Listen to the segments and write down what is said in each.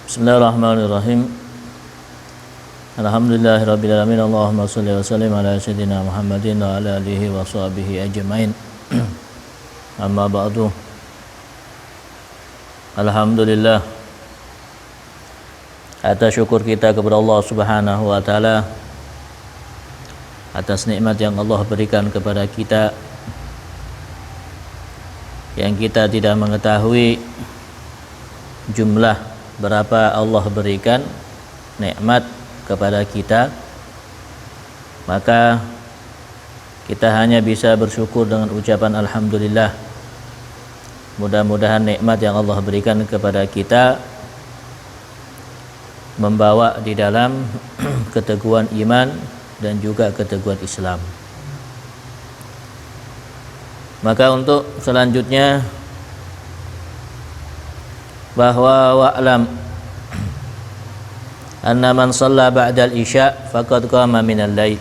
Bismillahirrahmanirrahim. Alhamdulillahirabbil alamin. Allahumma shalli wa sallim ala sayyidina Muhammadin wa ala alihi wa sahbihi ajmain. Amma ba'du. Alhamdulillah, atas syukur kita kepada Allah Subhanahu wa taala atas nikmat yang Allah berikan kepada kita, yang kita tidak mengetahui jumlah berapa Allah berikan nikmat kepada kita, maka kita hanya bisa bersyukur dengan ucapan alhamdulillah. Mudah-mudahan nikmat yang Allah berikan kepada kita membawa di dalam keteguhan iman dan juga keteguhan Islam. Maka untuk selanjutnya, bahwa wa'lam anna man shalla ba'da al-isya faqad qama min al-lail.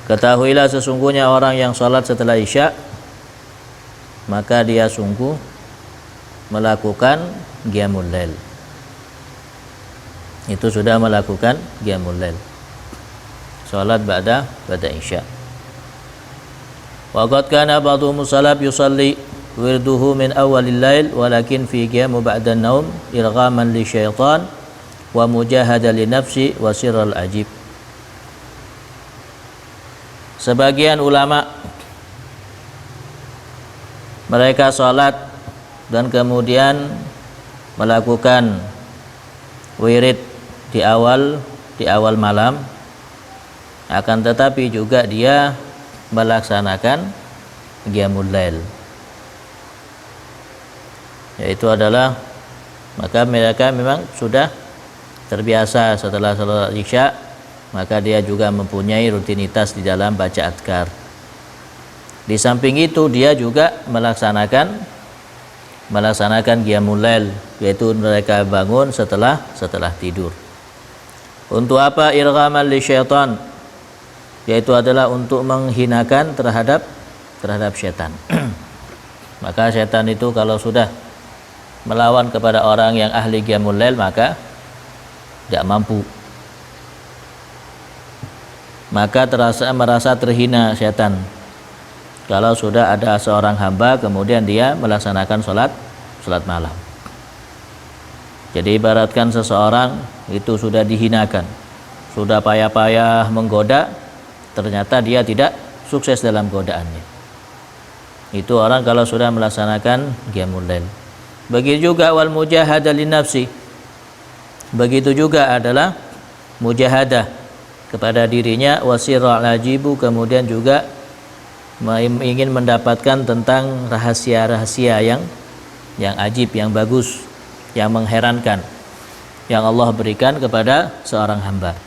Ketahuilah sesungguhnya orang yang salat setelah isya, maka dia sungguh melakukan qiyamul lail. Itu sudah melakukan qiyamul lail, salat ba'da isya. Wa qad kana ba'dhum salaf yusalli wirduhu min awalil lail walakin fi qiyamu ba'da an-naum irghaman li syaitan wa mujahada li nafsi wa sirral ajib. Sebagian ulama mereka salat dan kemudian melakukan wirid di awal malam, akan tetapi juga dia melaksanakan qiyamul lail, yaitu adalah maka mereka memang sudah terbiasa setelah salat isya, maka dia juga mempunyai rutinitas di dalam baca adkar. Di samping itu dia juga melaksanakan qiyamul lail, yaitu mereka bangun setelah tidur. Untuk apa? Irghaman li syaitan, yaitu adalah untuk menghinakan terhadap syaitan. Maka syaitan itu kalau sudah melawan kepada orang yang ahli qiyamul lail, maka tidak mampu. Maka merasa terhina syaitan kalau sudah ada seorang hamba kemudian dia melaksanakan sholat malam. Jadi ibaratkan seseorang itu sudah dihinakan, sudah payah-payah menggoda, ternyata dia tidak sukses dalam godaannya. Itu orang kalau sudah melaksanakan qiyamul lail. Begitu juga wal mujahadah li nafsi. Begitu juga adalah mujahadah kepada dirinya, wasirul ajibu, kemudian juga ingin mendapatkan tentang rahasia-rahasia yang ajib, yang bagus, yang mengherankan, yang Allah berikan kepada seorang hamba.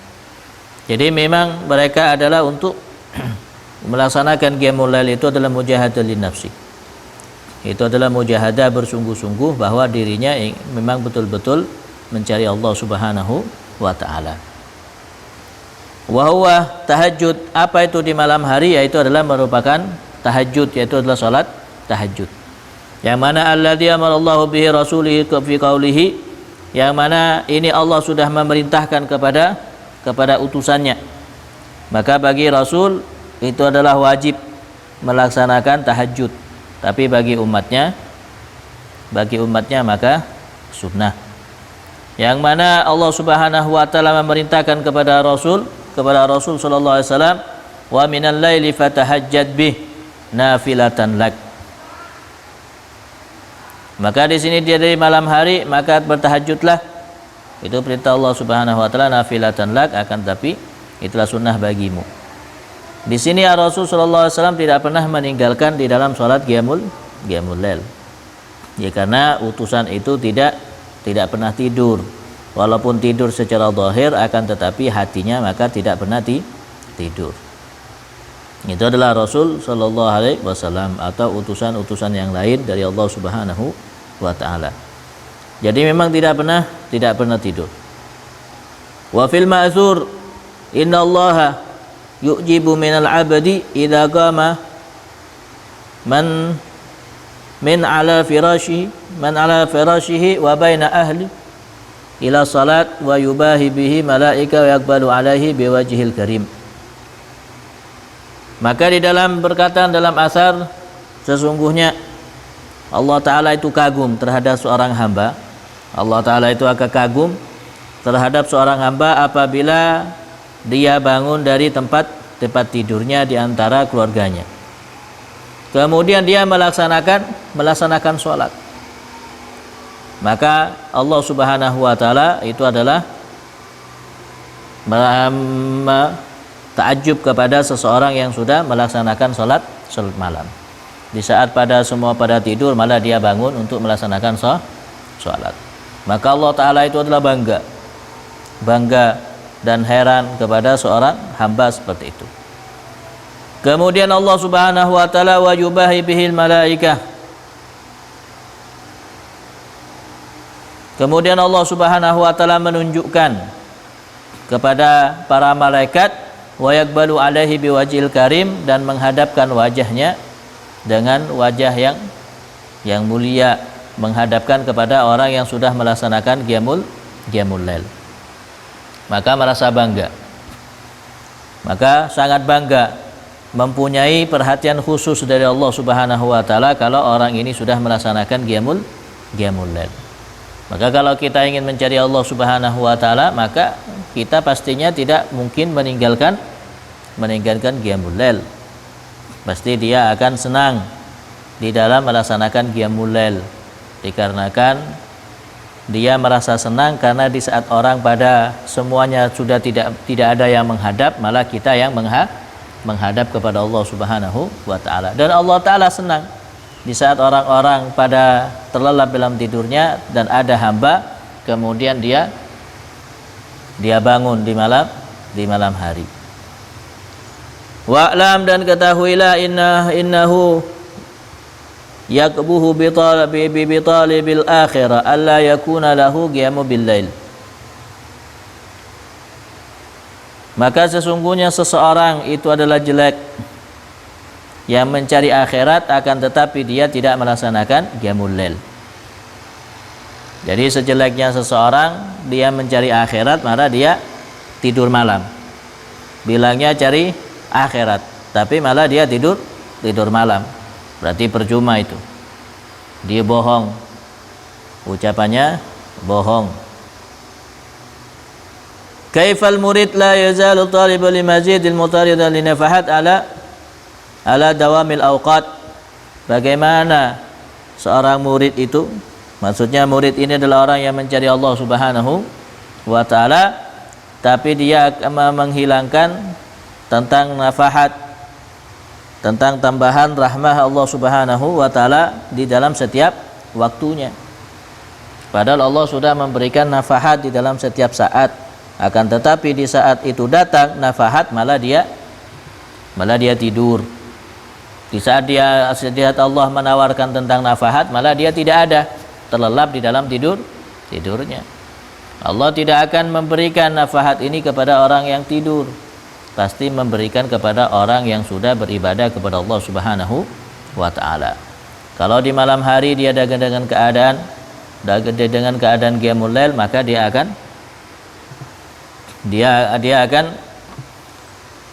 Jadi memang mereka adalah untuk melaksanakan qiyamul lail itu adalah mujahadah li nafsi. Itu adalah mujahadah bersungguh-sungguh bahwa dirinya memang betul-betul mencari Allah Subhanahu wa taala. Wa huwa tahajud. Apa itu di malam hari? Yaitu adalah merupakan tahajud, yaitu adalah salat tahajud. Yang mana alladzi amarallahu bihi rasulihi fi qaulihi, yang mana ini Allah sudah memerintahkan kepada utusannya. Maka bagi Rasul itu adalah wajib melaksanakan tahajud. Tapi bagi umatnya maka sunnah. Yang mana Allah Subhanahu wa taala memerintahkan kepada Rasul sallallahu alaihi wasallam, wa minal laili fatahajjad bih nafilatan lak. Maka di sini dia dari malam hari, maka bertahajudlah. Itu perintah Allah Subhanahu wa taala, nafilatan lak, akan tapi itulah sunnah bagimu. Di sini Rasul sallallahu alaihi wasallam tidak pernah meninggalkan di dalam salat qiyamul lail. Ya, karena utusan itu tidak pernah tidur. Walaupun tidur secara zahir, akan tetapi hatinya maka tidak pernah tidur. Itu adalah Rasul sallallahu alaihi wasallam atau utusan-utusan yang lain dari Allah Subhanahu wa taala. Jadi memang tidak pernah tidur. Wa fil ma'zur innallaha yu'jibu minal abdi idza qama man min ala firashihi wa baina ahli ila salat wa yubahi bihi malaika wa yaqbalu alaihi biwajhil karim. Maka di dalam perkataan dalam asar, sesungguhnya Allah Ta'ala itu kagum terhadap seorang hamba. Allah Ta'ala itu akan kagum terhadap seorang hamba apabila dia bangun dari tempat tidurnya di antara keluarganya. Kemudian dia melaksanakan sholat. Maka Allah Subhanahu wa Ta'ala itu adalah ta'ajub kepada seseorang yang sudah melaksanakan sholat malam. Di saat semua pada tidur, malah dia bangun untuk melaksanakan sholat. Maka Allah Ta'ala itu adalah bangga dan heran kepada seorang hamba seperti itu. Kemudian Allah Subhanahu wa Ta'ala wa yubahi bihil malaikah. Kemudian Allah Subhanahu wa Ta'ala menunjukkan kepada para malaikat wa yaqbalu alaihi biwajhil karim, dan menghadapkan wajahnya dengan wajah yang mulia, menghadapkan kepada orang yang sudah melaksanakan qiyamul lail. Maka merasa bangga. Maka sangat bangga, mempunyai perhatian khusus dari Allah Subhanahu wa Ta'ala kalau orang ini sudah melaksanakan qiyamul lail. Maka kalau kita ingin mencari Allah Subhanahu wa Ta'ala, maka kita pastinya tidak mungkin meninggalkan qiyamul lail. Pasti dia akan senang di dalam melaksanakan qiyamul lail, dikarenakan dia merasa senang karena di saat orang pada semuanya sudah tidak ada yang menghadap, malah kita yang menghadap kepada Allah Subhanahu wa Ta'ala. Dan Allah Ta'ala senang di saat orang-orang pada terlelap dalam tidurnya dan ada hamba, kemudian dia bangun di malam hari. Wa'lam, dan ketahuilah innahu yakbuhu bi talibil akhirah alla yakuna lahu qiyamu bil lail. Maka sesungguhnya seseorang itu adalah jelek yang mencari akhirat, akan tetapi dia tidak melaksanakan qiyamul lail. Jadi sejeleknya seseorang dia mencari akhirat, maka dia tidur malam. Bilangnya cari akhirat, tapi malah dia tidur malam. Berarti percuma itu. Dia bohong. Ucapannya bohong. Kaifal murid la yazalu talibu limazidil mutaridan linafahat ala dawamil awqat. Bagaimana seorang murid itu, maksudnya murid ini adalah orang yang mencari Allah Subhanahu wa Ta'ala, tapi dia menghilangkan tentang nafahat, tentang tambahan rahmah Allah Subhanahu wa Ta'ala di dalam setiap waktunya. Padahal Allah sudah memberikan nafahat di dalam setiap saat, akan tetapi di saat itu datang nafahat, malah dia tidur. Di saat Allah menawarkan tentang nafahat, malah dia tidak ada, terlelap di dalam tidurnya. Allah tidak akan memberikan nafahat ini kepada orang yang tidur, pasti memberikan kepada orang yang sudah beribadah kepada Allah Subhanahu wa Ta'ala. Kalau di malam hari dia dengan keadaan qiyamul lail, maka dia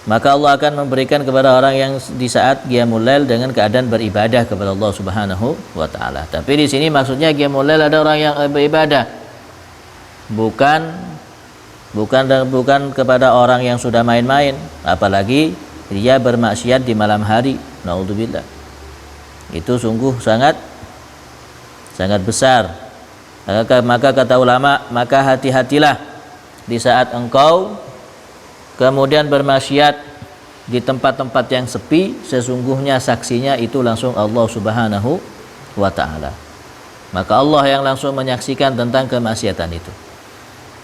maka Allah akan memberikan kepada orang yang di saat qiyamul lail dengan keadaan beribadah kepada Allah Subhanahu wa Ta'ala. Tapi di sini maksudnya qiyamul lail ada orang yang beribadah, bukan kepada orang yang sudah main-main, apalagi dia bermaksiat di malam hari. Naudzubillah. Itu sungguh sangat besar. Maka kata ulama, maka hati-hatilah di saat engkau kemudian bermaksiat di tempat-tempat yang sepi, sesungguhnya saksinya itu langsung Allah Subhanahu wa Ta'ala. Maka Allah yang langsung menyaksikan tentang kemaksiatan itu.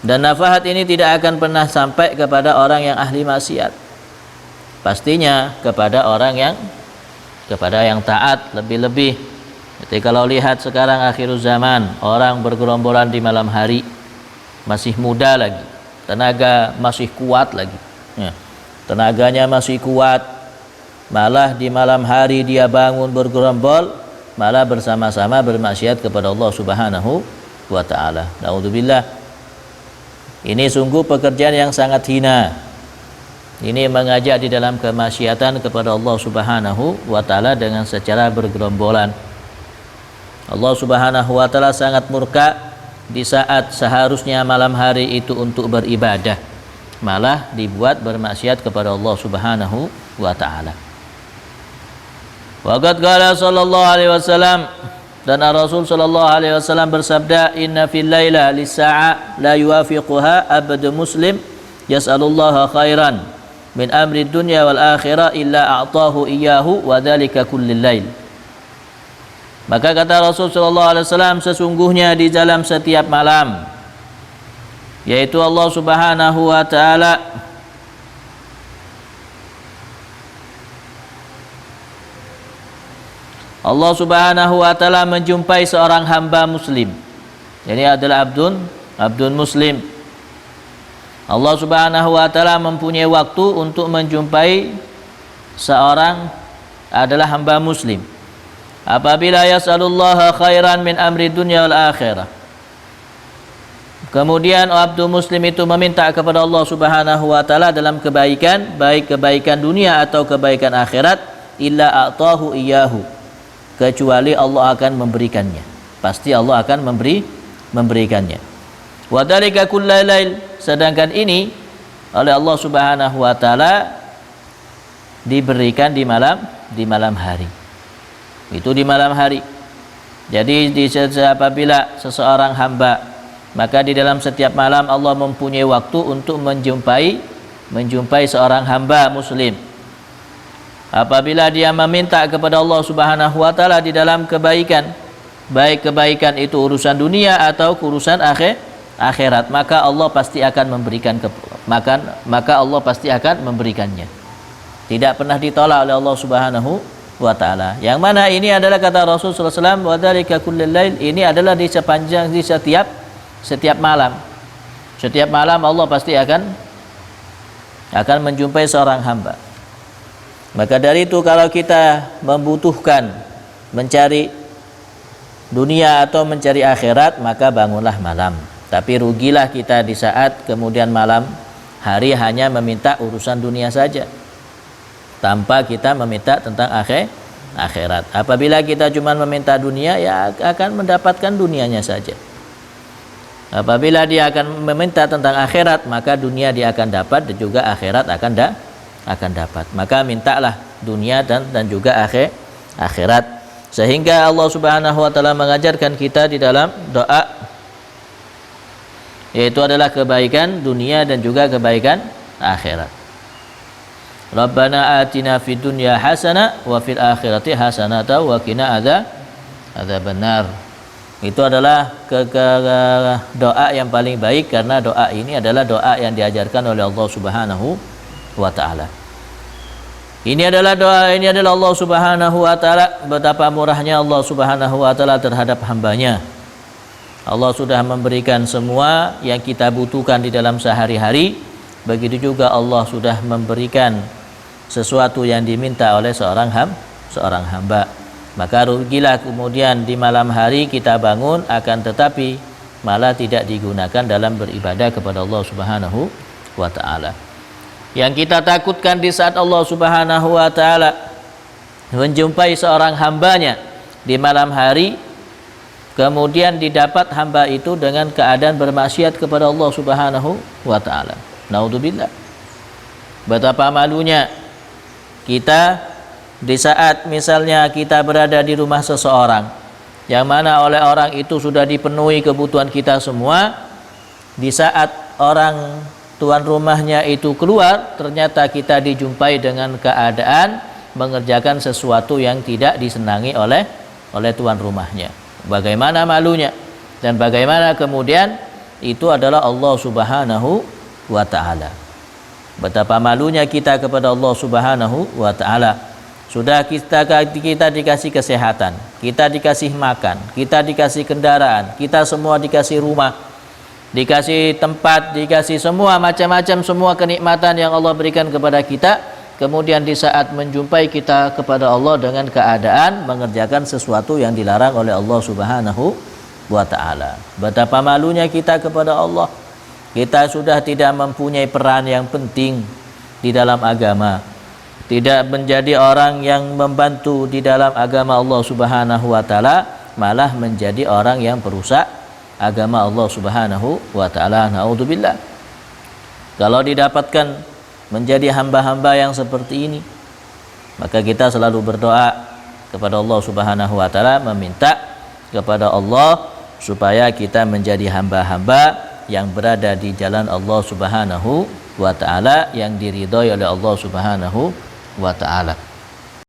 Dan nafahat ini tidak akan pernah sampai kepada orang yang ahli maksiat. Pastinya kepada orang yang taat lebih-lebih. Jadi kalau lihat sekarang akhirul zaman, orang bergerombolan di malam hari, masih muda lagi, tenaga masih kuat lagi, tenaganya masih kuat, malah di malam hari dia bangun bergerombol malah bersama-sama bermaksiat kepada Allah Subhanahu wa taala. Naudzubillah. Ini sungguh pekerjaan yang sangat hina. Ini mengajak di dalam kemaksiatan kepada Allah Subhanahu wa taala dengan secara bergerombolan. Allah Subhanahu wa taala sangat murka di saat seharusnya malam hari itu untuk beribadah, malah dibuat bermaksiat kepada Allah Subhanahu wa taala. Waqad qala sallallahu alaihi wasallam, dan Rasul sallallahu alaihi wasallam bersabda, inna fil laila lis-sa'a la yuwafiquha abdu muslim yas'alullaha khairan min amri dunya wal akhirah illa a'tahu iyyahu wa dzalika kullil lail. Maka kata Rasul sallallahu alaihi wasallam, sesungguhnya di dalam setiap malam, yaitu Allah Subhanahu wa taala Allah Subhanahu wa taala menjumpai seorang hamba muslim. Ini adalah abdun muslim. Allah Subhanahu wa taala mempunyai waktu untuk menjumpai seorang adalah hamba muslim. Apabila yas'alullaha khairan min amri dunya wal akhirah. Kemudian abdu muslim itu meminta kepada Allah Subhanahu wa taala dalam kebaikan, baik kebaikan dunia atau kebaikan akhirat, illa a'tahu iyyahu, kecuali Allah akan memberikannya. Pasti Allah akan memberikannya. Wa dzalika kullal lail, sedangkan ini oleh Allah Subhanahu wa taala diberikan di malam hari. Itu di malam hari. Jadi apabila seseorang hamba, maka di dalam setiap malam Allah mempunyai waktu untuk menjumpai seorang hamba muslim. Apabila dia meminta kepada Allah Subhanahu wa taala di dalam kebaikan, baik kebaikan itu urusan dunia atau urusan akhirat, maka Allah pasti akan memberikan maka Allah pasti akan memberikannya. Tidak pernah ditolak oleh Allah Subhanahu wa taala. Yang mana ini adalah kata Rasul sallallahu alaihi wasallam, wa dzalika kullal lail, ini adalah di sepanjang di setiap malam. Setiap malam Allah pasti akan menjumpai seorang hamba. Maka dari itu kalau kita membutuhkan mencari dunia atau mencari akhirat, maka bangunlah malam. Tapi rugilah kita di saat kemudian malam hari hanya meminta urusan dunia saja, tanpa kita meminta tentang akhirat. Apabila kita cuma meminta dunia, ya akan mendapatkan dunianya saja. Apabila dia akan meminta tentang akhirat, maka dunia dia akan dapat dan juga akhirat akan dapat. Maka mintalah dunia dan juga akhirat. Sehingga Allah Subhanahu wa taala mengajarkan kita di dalam doa, yaitu adalah kebaikan dunia dan juga kebaikan akhirat. Rabbana atina fid dunya hasanah wa fil akhirati hasanah wa qina adzabannar. Itu adalah doa yang paling baik, karena doa ini adalah doa yang diajarkan oleh Allah Subhanahu wa taala. Ini adalah Allah Subhanahu wa taala, betapa murahnya Allah Subhanahu wa taala terhadap hambanya. Allah sudah memberikan semua yang kita butuhkan di dalam sehari-hari. Begitu juga Allah sudah memberikan sesuatu yang diminta oleh seorang hamba. Maka rugilah kemudian di malam hari kita bangun, akan tetapi malah tidak digunakan dalam beribadah kepada Allah Subhanahu wa taala. Yang kita takutkan di saat Allah Subhanahu wa taala menjumpai seorang hambanya di malam hari, kemudian didapat hamba itu dengan keadaan bermaksiat kepada Allah Subhanahu wa taala. Naudzubillah. Betapa malunya kita di saat misalnya kita berada di rumah seseorang, yang mana oleh orang itu sudah dipenuhi kebutuhan kita semua, di saat orang tuan rumahnya itu keluar, ternyata kita dijumpai dengan keadaan mengerjakan sesuatu yang tidak disenangi oleh tuan rumahnya. Bagaimana malunya, dan bagaimana kemudian itu adalah Allah Subhanahu wa taala. Betapa malunya kita kepada Allah Subhanahu wa taala. Sudah kita dikasih kesehatan, kita dikasih makan, kita dikasih kendaraan, kita semua dikasih rumah, dikasih tempat, dikasih semua macam-macam semua kenikmatan yang Allah berikan kepada kita, kemudian di saat menjumpai kita kepada Allah dengan keadaan mengerjakan sesuatu yang dilarang oleh Allah Subhanahu wa taala. Betapa malunya kita kepada Allah. Kita sudah tidak mempunyai peran yang penting di dalam agama, tidak menjadi orang yang membantu di dalam agama Allah Subhanahu wa taala, malah menjadi orang yang perusak agama Allah Subhanahu wa taala. Naudzubillah. Kalau didapatkan menjadi hamba-hamba yang seperti ini, maka kita selalu berdoa kepada Allah Subhanahu wa taala, meminta kepada Allah supaya kita menjadi hamba-hamba yang berada di jalan Allah Subhanahu wa taala, yang diridhai oleh Allah Subhanahu wa taala.